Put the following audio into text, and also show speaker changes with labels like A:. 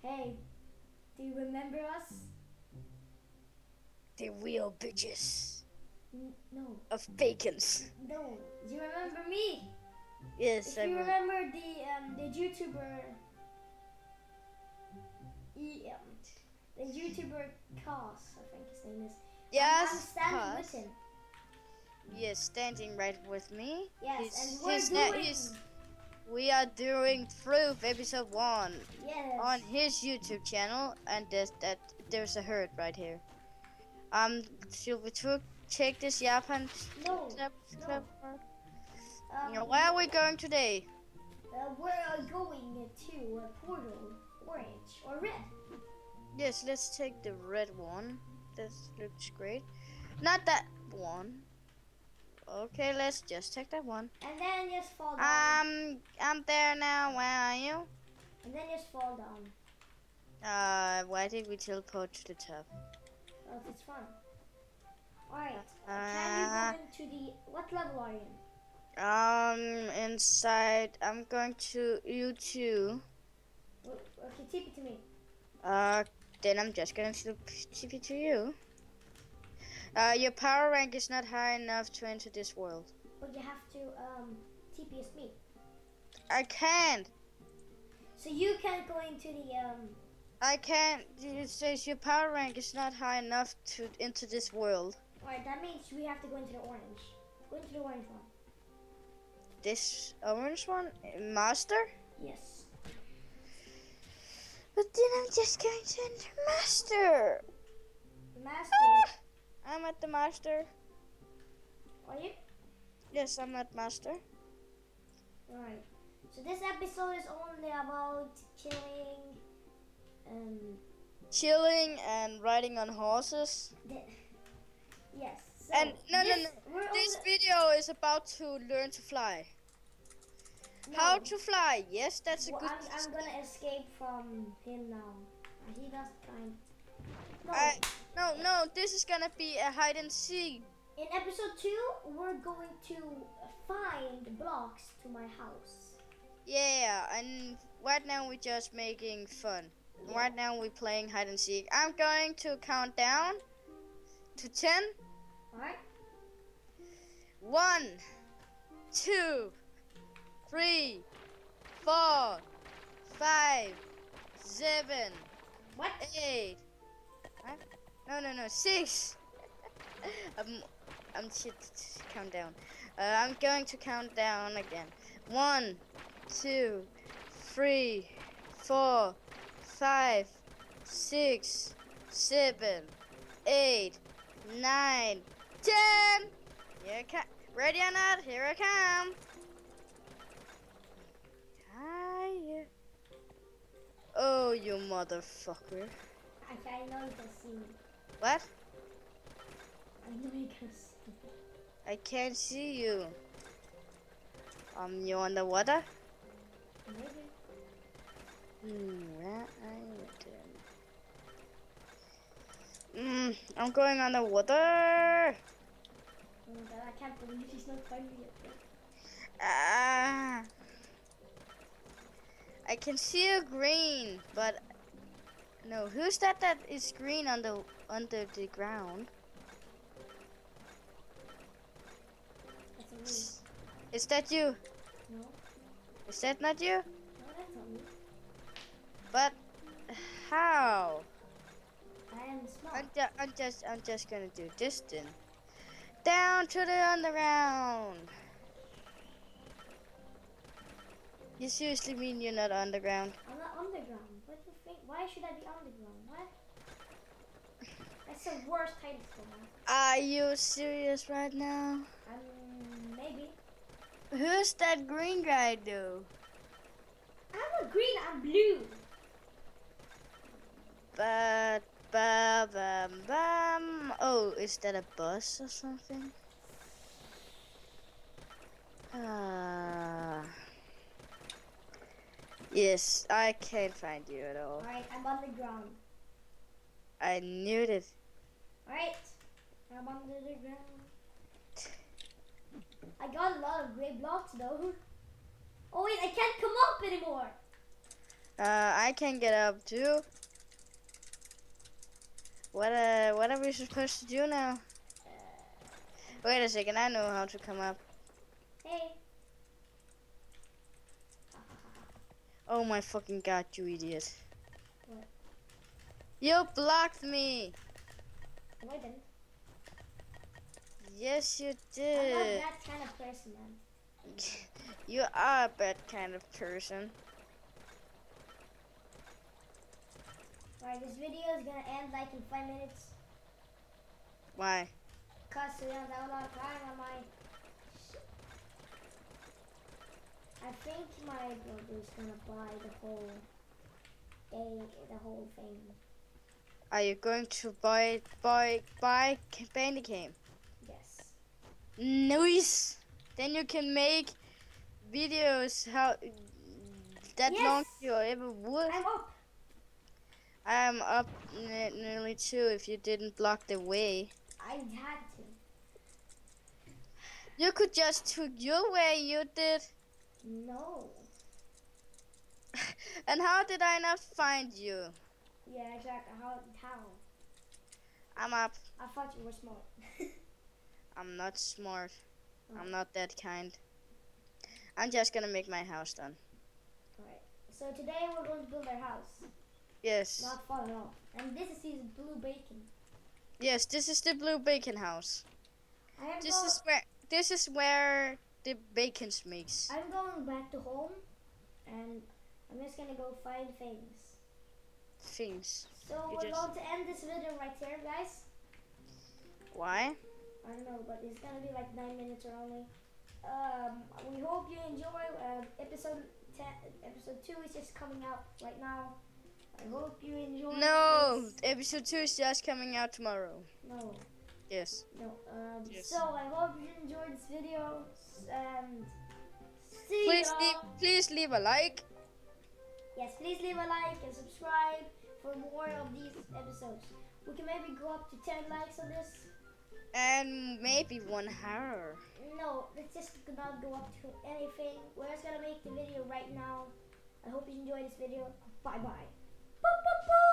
A: Hey, do you remember us?
B: The real bitches
A: No,
B: of bacons.
A: no. Do you remember me?
B: Yes,
A: If
B: I
A: you
B: will.
A: remember the YouTuber, e, um, the YouTuber Cos, I think his name is. I'm
B: Yes,
A: standing with
B: cause
A: him.
B: he is standing right with me.
A: Yes, and we're doing.
B: We are doing Proof episode 1 on
A: Yes.
B: his YouTube channel, and there's a herd right here. Should we check this Japan
A: No,
B: club?
A: no.
B: Where are we going today?
A: We're going to Portal, orange or red.
B: Yes, let's take the red one. This looks great. Not that one. Okay, let's just take that one.
A: And then just fall down.
B: I'm there now. Where are you?
A: And then just fall down.
B: Why did we teleport to the top?
A: Well, it's fun. Alright, can you
B: Uh,
A: go into the... What level are you in?
B: inside. I'm going to you too.
A: Okay, tip it to me.
B: Uh, then I'm just gonna TP to you. Your power rank is not high enough to enter this world.
A: But you have to TPS me.
B: I can't.
A: So you can't go into the...
B: I can't. It says your power rank is not high enough to enter this world.
A: Alright, that means we have to go into the orange. Go into the orange one.
B: This orange one? Master?
A: Yes.
B: But then I'm just going to enter Master.
A: Master.
B: I'm at the Master.
A: Are you?
B: Yes, I'm at Master.
A: Alright. So this episode is only about chilling.
B: Chilling and riding on horses.
A: Yes. So
B: And no. This video is about to learn to fly.
A: No.
B: How to fly? Yes, that's a good.
A: I'm gonna escape from him now. He does kind.
B: No. This is gonna be a hide and seek.
A: In episode 2, we're going to find blocks to my house.
B: Yeah, and right now we're just making fun.
A: Yeah.
B: Right now we're playing hide and seek. I'm going to count down to 10.
A: Alright.
B: 1, 2, 3, 4, 5, 7,
A: What?
B: 8. What? No. 6. I'm shit. Count down. I'm going to count down again. 1, 2, 3, 4, 5, 6, 7, 8, 9, 10. Here I come. Ready or not? Here I come. Hi. Oh, you motherfucker.
A: I know you can see me.
B: What?
A: I know you can see me.
B: I can't see you. You underwater?
A: Maybe.
B: Where are you then? I'm going underwater.
A: Oh my god, I can't believe he's not finding me yet.
B: Ah. I can see a green, but no. Who's that is green under the ground?
A: That's a me.
B: Is that you?
A: No.
B: Is that not you?
A: No, that's not me.
B: But how?
A: I am small.
B: I'm just gonna do this then. Down to the underground. You seriously mean you're not underground?
A: I'm not underground. What do you think? Why should I be underground? What? That's the worst hiding spot, man.
B: Are you serious right now?
A: Maybe.
B: Who's that green guy though?
A: I'm not green, I'm blue.
B: But bam. Oh, is that a bus or something? Yes, I can't find you at all.
A: Alright, I'm on the ground.
B: I knew it.
A: Alright, I'm under the ground. I got a lot of gray blocks though. Oh wait, I can't come up anymore.
B: I can get up too. What are we supposed to do now? Wait a second, I know how to come up.
A: Hey.
B: Oh my fucking god, you idiot.
A: What?
B: You blocked me!
A: No, I didn't.
B: Yes, you
A: I'm not
B: did.
A: that kind of person, man.
B: You are a bad kind of person.
A: Alright, this video is gonna end like in 5 minutes.
B: Why?
A: Cause we don't have a lot of time on my... I think my brother's gonna buy the whole thing.
B: Are you going to buy Bandicam?
A: Yes.
B: Nice! Then you can make videos how that
A: Yes!
B: long as you ever would.
A: I'm up!
B: I'm up nearly too if you didn't block the way.
A: I had to.
B: You could just took your way, you did.
A: No.
B: And how did I not find you?
A: Yeah, exactly. How?
B: I'm up.
A: I thought you were smart.
B: I'm not smart.
A: Oh.
B: I'm not that kind. I'm just gonna make my house done.
A: Alright. So today we're going to build our house.
B: Yes.
A: Not fun at all. And this is his blue bacon.
B: Yes, this is the blue bacon house. This is where the bacon's makes.
A: I'm going back to home, and I'm just gonna go find things.
B: Things.
A: So we're going to end this video right here, guys.
B: Why?
A: I don't know, but it's gonna be like 9 minutes or only. We hope you enjoy. Episode 2 is just coming out right now. I hope you enjoy.
B: No,
A: this.
B: episode 2 is just coming out tomorrow.
A: No.
B: Yes.
A: No.
B: Yes.
A: So I hope you enjoyed this video, and see y'all.
B: Please leave a like.
A: Yes, please leave a like and subscribe for more of these episodes. We can maybe go up to 10 likes on this.
B: And maybe 1 hour.
A: No, let's just not go up to anything. We're just gonna make the video right now. I hope you enjoyed this video. Bye bye. Boop, boop, boop.